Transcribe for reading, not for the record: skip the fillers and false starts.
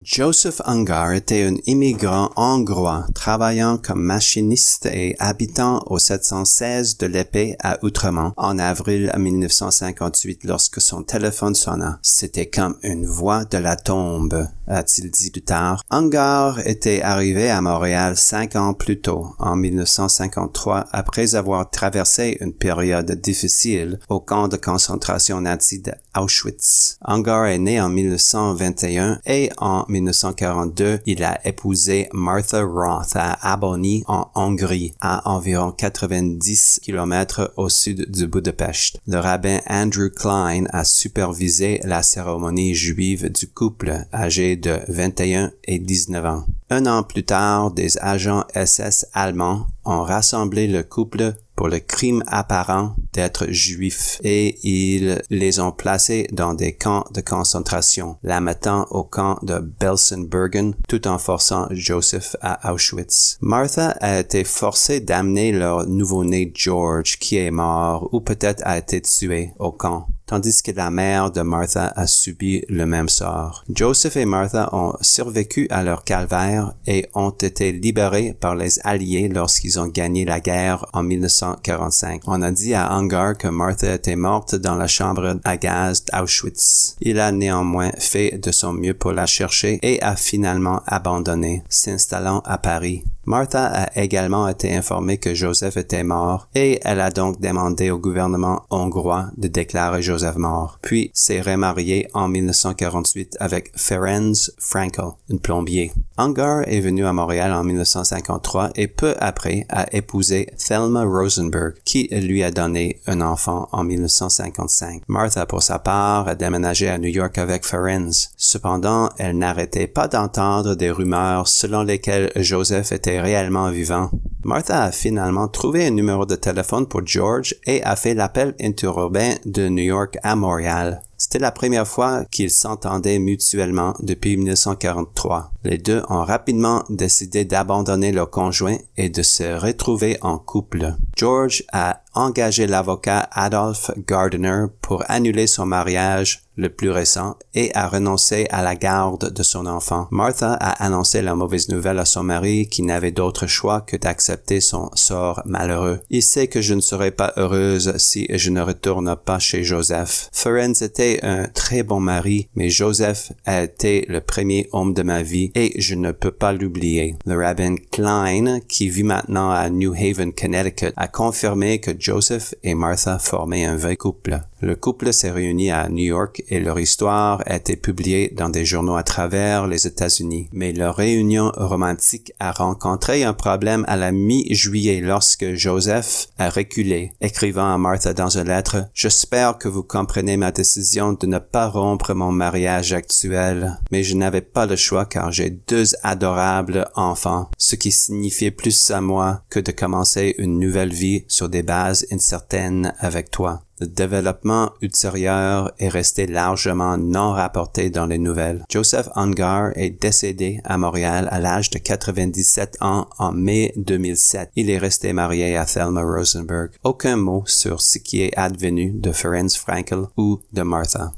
Joseph Ungar était un immigrant hongrois travaillant comme machiniste et habitant au 716 de l'Épée à Outremont en avril 1958 lorsque son téléphone sonna. C'était comme une voix de la tombe, a-t-il dit plus tard. Ungar était arrivé à Montréal 5 ans plus tôt, en 1953, après avoir traversé une période difficile au camp de concentration nazi d'Auschwitz. Ungar est né en 1921 et en 1942, il a épousé Martha Roth à Abony, en Hongrie, à environ 90 km au sud de Budapest. Le rabbin Andrew Klein a supervisé la cérémonie juive du couple, âgé de 21 et 19 ans. Un an plus tard, des agents SS allemands ont rassemblé le couple pour le crime apparent d'être juifs et ils les ont placés dans des camps de concentration, la mettant au camp de Belsenbergen tout en forçant Joseph à Auschwitz. Martha a été forcée d'amener leur nouveau-né George qui est mort ou peut-être a été tué au camp, tandis que la mère de Martha a subi le même sort. Joseph et Martha ont survécu à leur calvaire et ont été libérés par les Alliés lorsqu'ils ont gagné la guerre en 1945. On a dit à Ungar que Martha était morte dans la chambre à gaz d'Auschwitz. Il a néanmoins fait de son mieux pour la chercher et a finalement abandonné, s'installant à Paris. Martha a également été informée que Joseph était mort et elle a donc demandé au gouvernement hongrois de déclarer Joseph mort, puis s'est remariée en 1948 avec Ferenc Frankl, un plombier. Ungar est venu à Montréal en 1953 et peu après a épousé Thelma Rosenberg, qui lui a donné un enfant en 1955. Martha, pour sa part, a déménagé à New York avec Ferenc. Cependant, elle n'arrêtait pas d'entendre des rumeurs selon lesquelles Joseph était réellement vivant. Martha a finalement trouvé un numéro de téléphone pour George et a fait l'appel interurbain de New York à Montréal. C'était la première fois qu'ils s'entendaient mutuellement depuis 1943. Les deux ont rapidement décidé d'abandonner leur conjoint et de se retrouver en couple. George a engagé l'avocat Adolph Gardner pour annuler son mariage le plus récent et a renoncé à la garde de son enfant. Martha a annoncé la mauvaise nouvelle à son mari qui n'avait d'autre choix que d'accepter son sort malheureux. Il sait que je ne serai pas heureuse si je ne retourne pas chez Joseph. Ferenc était un très bon mari, mais Joseph a été le premier homme de ma vie et je ne peux pas l'oublier. Le rabbin Klein, qui vit maintenant à New Haven, Connecticut, a confirmé que Joseph et Martha formaient un vrai couple. Le couple s'est réuni à New York et leur histoire a été publiée dans des journaux à travers les États-Unis. Mais leur réunion romantique a rencontré un problème à la mi-juillet lorsque Joseph a reculé, écrivant à Martha dans une lettre « J'espère que vous comprenez ma décision de ne pas rompre mon mariage actuel, mais je n'avais pas le choix car j'ai 2 adorables enfants, ce qui signifiait plus à moi que de commencer une nouvelle vie sur des bases incertaines avec toi. » Le développement ultérieur est resté largement non rapporté dans les nouvelles. Joseph Ungar est décédé à Montréal à l'âge de 97 ans en mai 2007. Il est resté marié à Thelma Rosenberg. Aucun mot sur ce qui est advenu de Ferenc Frankl ou de Martha.